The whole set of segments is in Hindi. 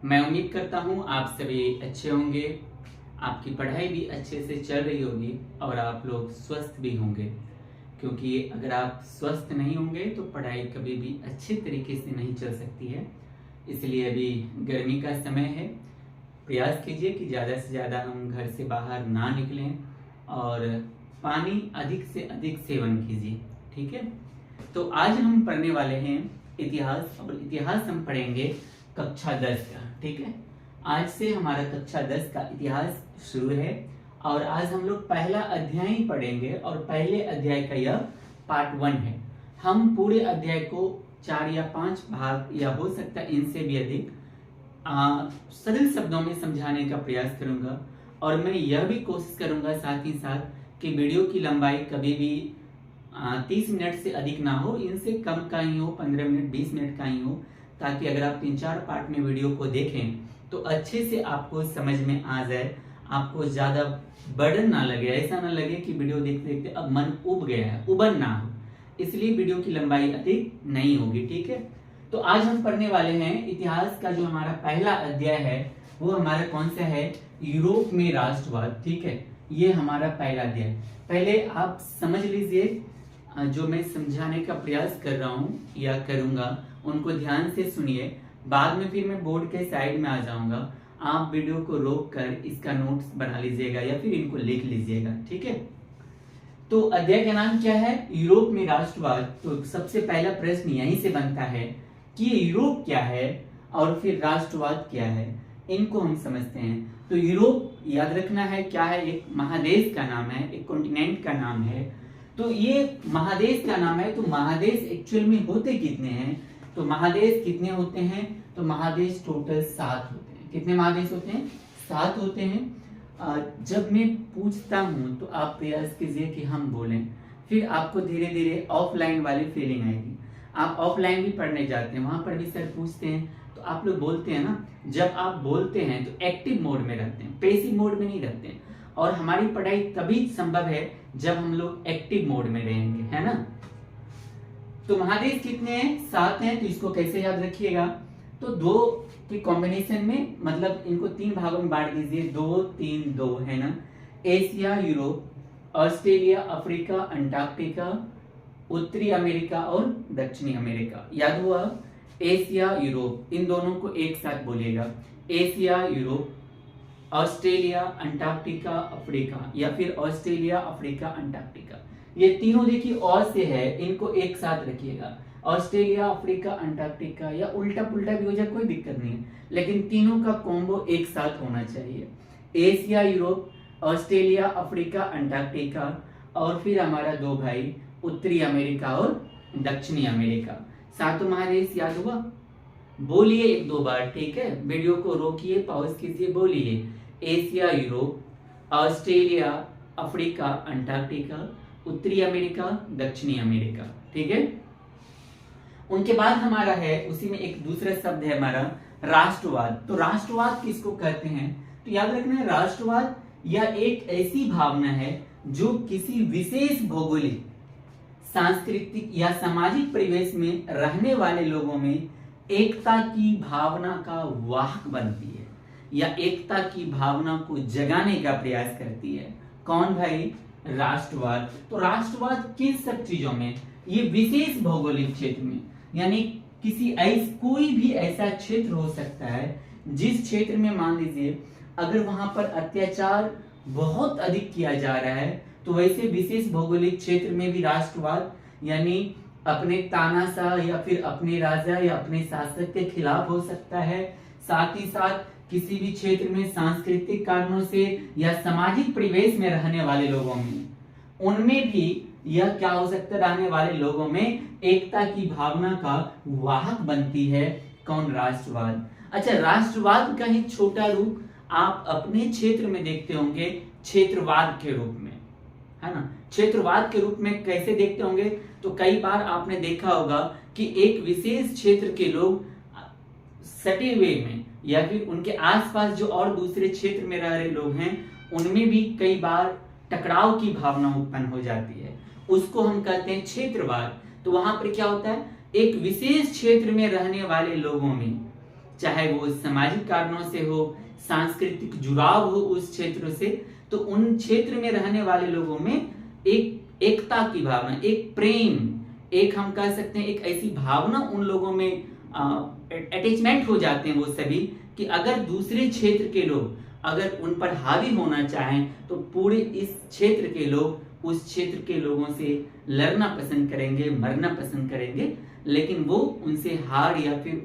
मैं उम्मीद करता हूँ आप सभी अच्छे होंगे, आपकी पढ़ाई भी अच्छे से चल रही होगी और आप लोग स्वस्थ भी होंगे, क्योंकि अगर आप स्वस्थ नहीं होंगे तो पढ़ाई कभी भी अच्छे तरीके से नहीं चल सकती है। इसलिए अभी गर्मी का समय है, प्रयास कीजिए कि ज़्यादा से ज़्यादा हम घर से बाहर ना निकलें और पानी अधिक से अधिक सेवन कीजिए, ठीक है। तो आज हम पढ़ने वाले हैं इतिहास, और इतिहास हम पढ़ेंगे कक्षा 10 का, ठीक है। आज से हमारा कक्षा 10 का इतिहास शुरू है और आज हम लोग पहला अध्याय ही पढ़ेंगे और पहले अध्याय का यह पार्ट 1 है। हम पूरे अध्याय को 4 या 5 भाग या हो सकता है इनसे भी अधिक सरल शब्दों में समझाने का प्रयास करूंगा, और मैं यह भी कोशिश करूंगा साथ ही साथ कि वीडियो की लंबाई कभी भी 30 मिनट से अधिक ना हो, इनसे कम का ही हो, 15 मिनट 20 मिनट का ही हो, ताकि अगर आप 3-4 पार्ट में वीडियो को देखें तो अच्छे से आपको समझ में आ जाए, आपको ज़्यादा बर्डन ना लगे, ऐसा ना लगे कि वीडियो देखते देखते अब मन उब गया है, उबन ना हो। इसलिए वीडियो की लंबाई अधिक नहीं होगी, ठीक है। तो आज हम पढ़ने वाले हैं इतिहास का जो हमारा पहला अध्याय है वो हमारा कौन सा है, यूरोप में राष्ट्रवाद, ठीक है। ये हमारा पहला अध्याय। पहले आप समझ लीजिए, जो मैं समझाने का प्रयास कर रहा हूँ या करूंगा उनको ध्यान से सुनिए, बाद में फिर मैं बोर्ड के साइड में आ जाऊंगा, आप वीडियो को रोक कर इसका नोट्स बना लीजिएगा या फिर इनको लिख लीजिएगा, ठीक है। तो अध्याय का नाम क्या है, यूरोप में राष्ट्रवाद। तो सबसे पहला प्रश्न यहीं से बनता है कि यूरोप क्या है और फिर राष्ट्रवाद क्या है, इनको हम समझते हैं। तो यूरोप याद रखना है क्या है, एक महादेश का नाम है, एक कॉन्टिनेंट का नाम है। तो ये महादेश का नाम है, तो महादेश एक्चुअल में होते कितने हैं, तो महादेश कितने होते हैं, तो महादेश टोटल 7 होते हैं। कितने महादेश होते हैं, 7 होते हैं। जब मैं पूछता हूं तो आप प्रयास कीजिए कि हम बोलें, फिर आपको धीरे धीरे ऑफलाइन वाली फीलिंग आएगी। आप ऑफलाइन भी पढ़ने जाते हैं, वहां पर भी सर पूछते हैं तो आप लोग बोलते हैं ना, जब आप बोलते हैं तो एक्टिव मोड में रहते हैं, पैसिव मोड में नहीं रहते हैं। और हमारी पढ़ाई तभी संभव है जब हम लोग एक्टिव मोड में रहेंगे, है ना। तो महादेश कितने हैं, 7 हैं। तो इसको कैसे याद रखिएगा, तो 2 के कॉम्बिनेशन में, मतलब इनको 3 भागों में बांट दीजिए, 2 3 2, है ना। Asia, Europe, Australia, Africa, Antarctica, उत्तरी अमेरिका और दक्षिणी अमेरिका। याद हुआ, एशिया यूरोप, इन दोनों को एक साथ बोलिएगा, Asia Europe, Australia, Antarctica, Africa, या फिर ऑस्ट्रेलिया, अफ्रीका, अंटार्कटिका। ये तीनों देखिए और से है, इनको एक साथ रखिएगा, ऑस्ट्रेलिया, अफ्रीका, अंटार्कटिका, या उल्टा पुल्टा भी हो जाए कोई दिक्कत नहीं है, लेकिन तीनों का कॉम्बो एक साथ होना चाहिए। Asia, Europe, Australia, Africa, Antarctica, और फिर हमारा 2 भाई, उत्तरी अमेरिका और दक्षिणी अमेरिका। 7 महादेश याद हुआ, बोलिए 1-2 बार, ठीक है। वीडियो को रोकिए, पॉज कीजिए, बोलिए Asia, Europe, Australia, Africa, Antarctica, उत्तरी अमेरिका, दक्षिणी अमेरिका, ठीक है। उनके बाद हमारा है, उसी में एक दूसरा शब्द है हमारा राष्ट्रवाद। तो राष्ट्रवाद किसको कहते हैं, तो याद रखना है, राष्ट्रवाद यह एक ऐसी भावना है जो किसी विशेष भौगोलिक, सांस्कृतिक या सामाजिक परिवेश में रहने वाले लोगों में एकता की भावना का वाहक बनती है या एकता की भावना को जगाने का प्रयास करती है। कौन भाई, राष्ट्रवाद। तो राष्ट्रवाद किन सब चीजों में, ये विशेष भौगोलिक क्षेत्र में, यानी किसी कोई भी ऐसा क्षेत्र हो सकता है जिस क्षेत्र में मान लीजिए अगर वहां पर अत्याचार बहुत अधिक किया जा रहा है, तो वैसे विशेष भौगोलिक क्षेत्र में भी राष्ट्रवाद, यानी अपने तानाशाह या फिर अपने राजा या अपने शासक के खिलाफ हो सकता है। साथ ही साथ किसी भी क्षेत्र में सांस्कृतिक कारणों से या सामाजिक परिवेश में रहने वाले लोगों में, उनमें भी यह क्या हो सकता है, रहने वाले लोगों में एकता की भावना का वाहक बनती है। कौन, राष्ट्रवाद। अच्छा, राष्ट्रवाद का ही छोटा रूप आप अपने क्षेत्र में देखते होंगे क्षेत्रवाद के रूप में, है ना। क्षेत्रवाद के रूप में कैसे देखते होंगे, तो कई बार आपने देखा होगा कि एक विशेष क्षेत्र के लोग सटे हुए में या फिर उनके आसपास जो और दूसरे क्षेत्र में रह रहे लोग हैं, उनमें भी कई बार टकराव की भावना उत्पन्न हो जाती है, उसको हम कहते हैं क्षेत्रवाद। तो वहां पर क्या होता है, एक विशेष क्षेत्र में रहने वाले लोगों में चाहे वो सामाजिक कारणों से हो, सांस्कृतिक जुड़ाव हो उस क्षेत्र से, तो उन क्षेत्र में रहने वाले लोगों में एक एकता की भावना, एक प्रेम, एक हम कह सकते हैं एक ऐसी भावना उन लोगों में अटैचमेंट हो जाते हैं वो सभी, कि अगर दूसरे क्षेत्र के लोग अगर उन पर हावी होना चाहें तो पूरे इस क्षेत्र के लोग उस क्षेत्र के लोगों से लड़ना पसंद करेंगे, मरना पसंद करेंगे, लेकिन वो उनसे हार या फिर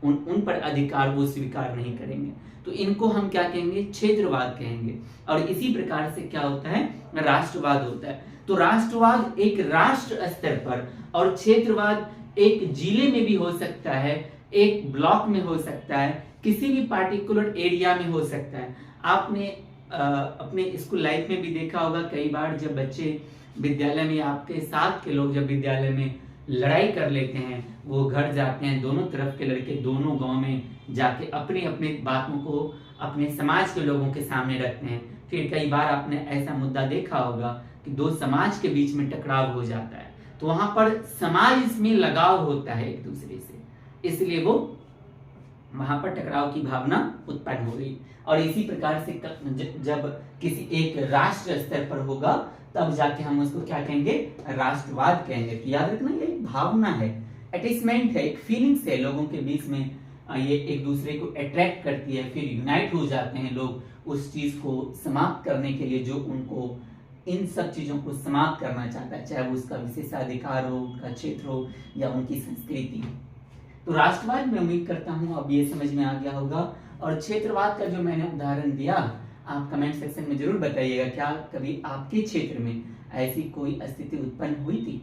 उन पर अधिकार वो स्वीकार नहीं करेंगे। तो इनको हम क्या कहेंगे? क्षेत्रवाद कहेंगे। और इसी प्रकार से क्या होता है? राष्ट्रवाद होता है। तो राष्ट्रवाद एक राष्ट्र स्तर पर और क्षेत्रवाद एक जिले में भी हो सकता है, एक ब्लॉक में हो सकता है, किसी भी पार्टिकुलर एरिया में हो सकता है। आपने अपने स्कूल लाइफ में भी देखा होगा कई बार, जब बच्चे विद्यालय में, आपके साथ के लोग जब विद्यालय में लड़ाई कर लेते हैं, वो घर जाते हैं, दोनों तरफ के लड़के दोनों गांव में जाके अपनी अपनी बातों को अपने समाज के लोगों के सामने रखते हैं। फिर कई बार आपने ऐसा मुद्दा देखा होगा कि दो समाज के बीच में टकराव हो जाता है, तो वहां पर समाज इसमें लगाव होता है एक दूसरे से, इसलिए वो वहां पर टकराव की भावना उत्पन्न हो गई। और इसी प्रकार से जब किसी एक राष्ट्र स्तर पर होगा तब जाके हम उसको क्या कहेंगे? राष्ट्रवाद कहेंगे। तो याद रखना, ये एक भावना है, अटैचमेंट है, एक फीलिंग्स है लोगों के बीच में, ये एक दूसरे को अट्रैक्ट करती है, फिर यूनाइट हो जाते हैं लोग उस चीज को समाप्त करने के लिए जो उनको इन सब चीजों को समाप्त करना चाहता है, चाहे वो उसका विशेषाधिकार हो, उनका क्षेत्र हो या उनकी संस्कृति। तो राष्ट्रवाद में उम्मीद करता हूं अब ये समझ में आ गया होगा। और क्षेत्रवाद का जो मैंने उदाहरण दिया, आप कमेंट सेक्शन में जरूर बताइएगा, क्या कभी आपके क्षेत्र में ऐसी कोई स्थिति उत्पन्न हुई थी?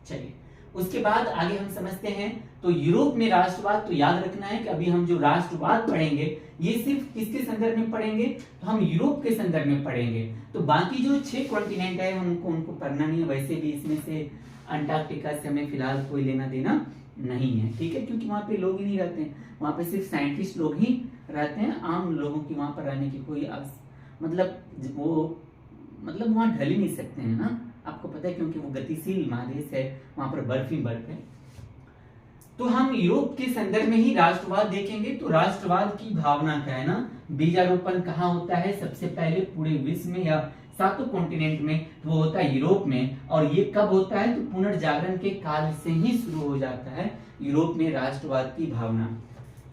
चलिए, उसके बाद आगे हम समझते हैं। तो यूरोप में राष्ट्रवाद, तो याद रखना है कि अभी हम जो राष्ट्रवाद पढ़ेंगे ये सिर्फ किसके संदर्भ में पढ़ेंगे? तो हम यूरोप के संदर्भ में पढ़ेंगे। तो बाकी जो 6 कॉन्टिनेंट है हमको उनको पढ़ना नहीं है। वैसे भी इसमें से अंटार्कटिका से हमें फिलहाल कोई लेना देना नहीं है, ठीक है, क्योंकि वहां पे लोग ही नहीं रहते हैं, वहां पे सिर्फ साइंटिस्ट लोग ही रहते हैं। आम लोगों की वहां पर रहने की कोई मतलब वहां ढल ही नहीं सकते हैं ना, आपको पता है, क्योंकि वो गतिशील महादेश है, वहां पर बर्फ ही बर्फ है। तो हम यूरोप के संदर्भ में ही राष्ट्रवाद देखेंगे। तो राष्ट्रवाद की भावना क्या है ना, बीजारोपण कहाँ होता है? सबसे पहले पूरे विश्व में या 7 कॉन्टिनेंट में, तो वो होता है यूरोप में। और ये कब होता है? तो पुनर्जागरण के काल से ही शुरू हो जाता है यूरोप में राष्ट्रवाद की भावना।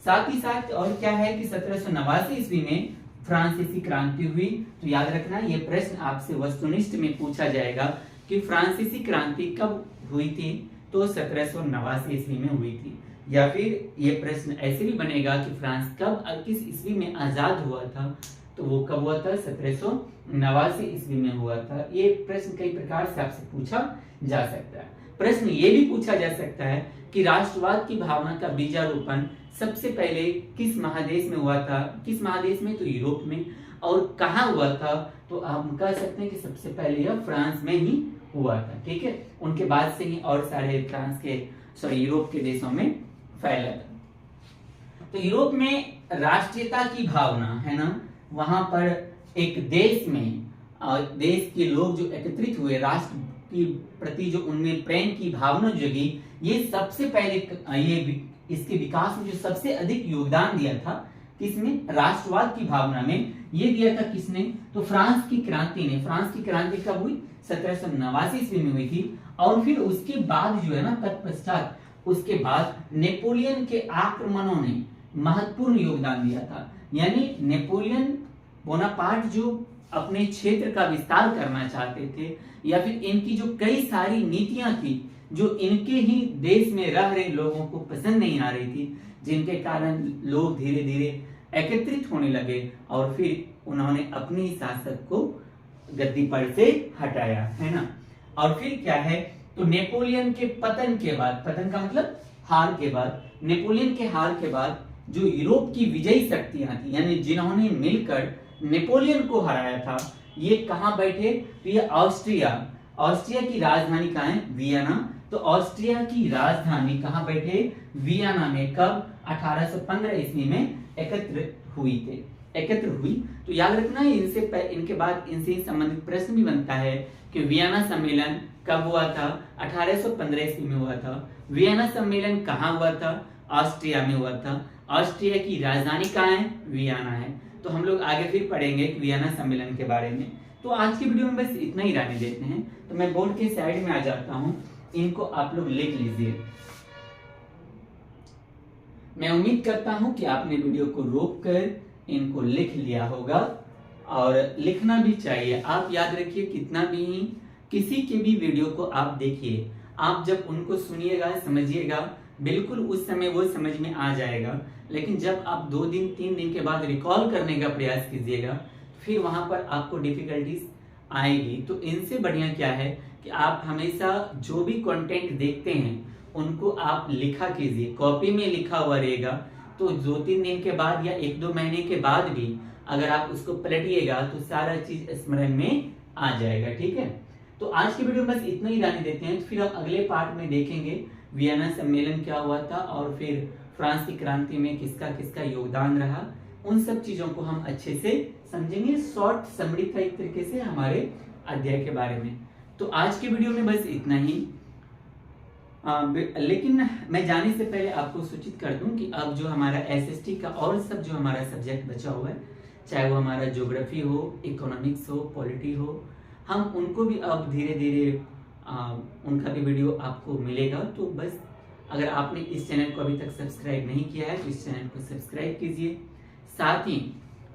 साथ ही साथ और क्या है कि 1789 ईस्वी में फ्रांसीसी क्रांति हुई। तो याद रखना, ये प्रश्न आपसे वस्तुनिष्ठ में पूछा जाएगा कि फ्रांसीसी क्रांति कब हुई थी? तो 1789 ईस्वी में हुई थी। या फिर ये प्रश्न ऐसे भी बनेगा कि फ्रांस कब और किस ईस्वी में आजाद हुआ था? तो वो कब हुआ था? 1789 ईस्वी में हुआ था। ये प्रश्न कई प्रकार से आपसे पूछा जा सकता है। प्रश्न ये भी पूछा जा सकता है कि राष्ट्रवाद की भावना का बीजारोपण सबसे पहले किस महादेश में हुआ था? किस महादेश में? तो यूरोप में। और कहाँ हुआ था? तो हम कह सकते हैं कि सबसे पहले यह फ्रांस में ही हुआ था, ठीक है। उनके बाद से ही और सारे यूरोप के देशों में फैला था। तो यूरोप में राष्ट्रीयता की भावना है ना, वहां पर एक देश में देश के लोग जो एकत्रित हुए, राष्ट्र के प्रति जो उनमें प्रेम की भावना जगी, ये सबसे पहले ये इसके विकास में जो सबसे अधिक योगदान दिया था किसमें? राष्ट्रवाद की भावना में। ये दिया था किसने? तो फ्रांस की क्रांति ने। फ्रांस की क्रांति कब हुई? 1789 ईस्वी में हुई थी। और फिर उसके बाद जो है ना, तत्पश्चात उसके बाद नेपोलियन के आक्रमणों ने महत्वपूर्ण योगदान दिया था। यानी नेपोलियन बोनापार्ट जो अपने क्षेत्र का विस्तार करना चाहते थे, या फिर इनकी जो कई सारी नीतियां थी जो इनके ही देश में रह रहे लोगों को पसंद नहीं आ रही थी, जिनके कारण लोग धीरे धीरे एकत्रित होने लगे और फिर उन्होंने अपनी शासक को गद्दी पर से हटाया, है ना। और फिर क्या है, तो नेपोलियन के पतन के बाद, पतन का मतलब हार के बाद, नेपोलियन के हार के बाद जो यूरोप की विजयी शक्तियां थी, यानी जिन्होंने मिलकर नेपोलियन को हराया था, ये कहां बैठे? तो ये ऑस्ट्रिया की राजधानी कहाँ है? वियना। तो ऑस्ट्रिया की राजधानी कहां बैठे? वियना में। कब? 1815 ईस्वी में एकत्र हुई। तो याद रखना, इनके बाद इनसे संबंधित प्रश्न भी बनता है कि वियना सम्मेलन कब हुआ था? 1815 ईस्वी में हुआ था। वियना सम्मेलन कहाँ हुआ था? ऑस्ट्रिया में हुआ था। ऑस्ट्रिया की राजधानी कहाँ है? वियना है। तो हम लोग आगे फिर पढ़ेंगे वियना सम्मेलन के बारे में। तो आज की वीडियो में बस इतना ही रहने देते हैं। तो मैं बोर्ड के साइड में आ जाता हूं, इनको आप लोग लिख लीजिए। मैं उम्मीद करता हूं कि आपने वीडियो को रोककर इनको लिख लिया होगा, और लिखना भी चाहिए। आप याद रखिए, कितना भी किसी के भी वीडियो को आप देखिए, आप जब उनको सुनिएगा, समझिएगा, बिल्कुल उस समय वो समझ में आ जाएगा। लेकिन जब आप 2 दिन 3 दिन के बाद रिकॉल करने का प्रयास कीजिएगा, फिर वहां पर आपको डिफिकल्टीज आएगी। तो इनसे बढ़िया क्या है कि आप हमेशा जो भी कंटेंट देखते हैं उनको आप लिखा कीजिए, कॉपी में लिखा हुआ रहेगा। तो 2-3 दिन के बाद या 1-2 महीने के बाद भी अगर आप उसको पलटिएगा तो सारा चीज स्मरण में आ जाएगा। ठीक है, तो आज की वीडियो में बस इतना ही रहने देते हैं। फिर हम अगले पार्ट में देखेंगे वियना सम्मेलन क्या हुआ था, और फिर फ्रांस की क्रांति में किसका किसका योगदान रहा। उन सब चीजों को हम अच्छे से समझेंगे। शॉर्ट समरी था एक तरीके से हमारे अध्याय के बारे में। तो आज की वीडियो में बस इतना ही। लेकिन मैं जाने से पहले आपको सूचित कर दूं कि अब जो हमारा एसएसटी का और सब जो हमारा सब्जेक्ट बचा हुआ है, चाहे वो हमारा ज्योग्राफी हो, इकोनॉमिक्स हो, पॉलिटी हो, हम उनको भी अब धीरे धीरे उनका भी वीडियो आपको मिलेगा। तो बस अगर आपने इस चैनल को अभी तक सब्सक्राइब नहीं किया है तो इस चैनल को सब्सक्राइब कीजिए। साथ ही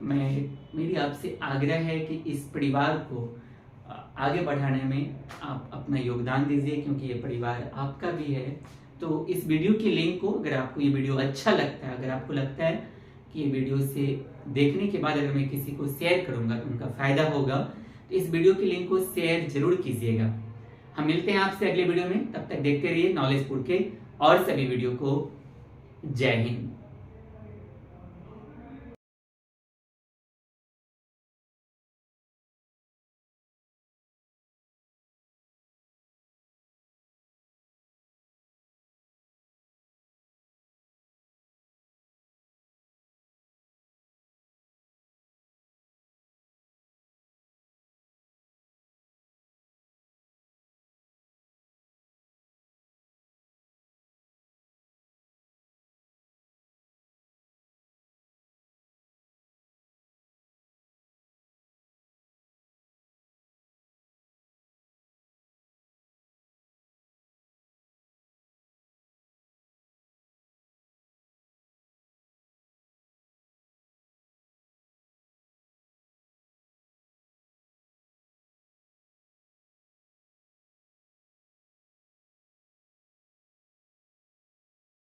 मेरी आपसे आग्रह है कि इस परिवार को आगे बढ़ाने में आप अपना योगदान दीजिए, क्योंकि ये परिवार आपका भी है। तो इस वीडियो की लिंक को, अगर आपको ये वीडियो अच्छा लगता है, अगर आपको लगता है कि ये वीडियो से देखने के बाद अगर मैं किसी को शेयर करूंगा तो उनका फायदा होगा, तो इस वीडियो की लिंक को शेयर जरूर कीजिएगा। हम मिलते हैं आपसे अगले वीडियो में, तब तक देखते रहिए नॉलेजपुर के और सभी वीडियो को। जय हिंद।